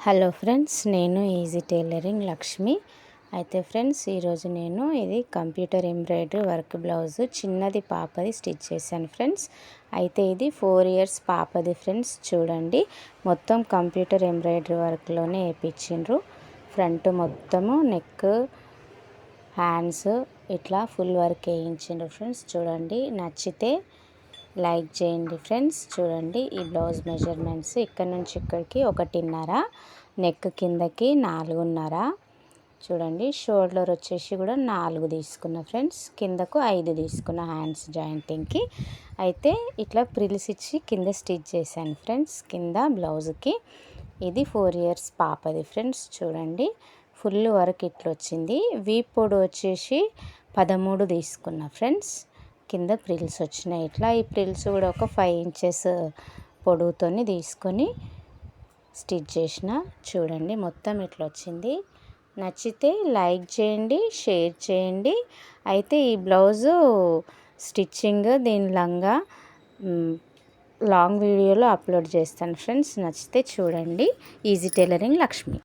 Hello friends, నేను easy tailoring Lakshmi. అయితే friends, ఈరోజు నేను ఇది కంప్యూటర్ ఎంబ్రాయిడరీ వర్క్ బ్లౌజ్ చిన్నది పాపది స్టిచ్ చేశాను ఫ్రెండ్స్. అయితే ఇది 4 ఇయర్స్ పాపది ఫ్రెండ్స్. చూడండి, మొత్తం కంప్యూటర్ ఎంబ్రాయిడరీ వర్క్లోనే వేయించిండ్రు. ఫ్రంట్ మొత్తము నెక్, హ్యాండ్స్ ఇట్లా ఫుల్ వర్క్ వేయించిండ్రు ఫ్రెండ్స్. చూడండి, నచ్చితే లైక్ చేయండి ఫ్రెండ్స్. చూడండి, ఈ బ్లౌజ్ మెజర్మెంట్స్ ఇక్కడ నుంచి ఇక్కడికి 1.5, నెక్ కిందకి 4.5. చూడండి, షోల్డర్ వచ్చేసి కూడా 4 తీసుకున్నా ఫ్రెండ్స్, కిందకు 5 తీసుకున్న హ్యాండ్స్ జాయింటింగ్కి. అయితే ఇట్లా ప్రిల్స్ ఇచ్చి కింద స్టిచ్ చేశాను ఫ్రెండ్స్. కింద బ్లౌజ్కి ఇది 4 ఇయర్స్ పాపది ఫ్రెండ్స్. చూడండి, ఫుల్ వర్క్ ఇట్లా వచ్చింది. వీప్ పొడి వచ్చేసి 13 తీసుకున్నా ఫ్రెండ్స్. కింద ప్రిల్స్ వచ్చినాయి. ఇట్లా ఈ ప్రిల్స్ కూడా ఒక 5 ఇంచెస్ పొడవుతోని తీసుకొని స్టిచ్ చేసిన. చూడండి, మొత్తం ఇట్లా వచ్చింది. నచ్చితే లైక్ చేయండి, షేర్ చేయండి. అయితే ఈ బ్లౌజు స్టిచ్చింగ్ దీని లాంగ్ వీడియోలో అప్లోడ్ చేస్తాను ఫ్రెండ్స్. నచ్చితే చూడండి. Easy tailoring Lakshmi.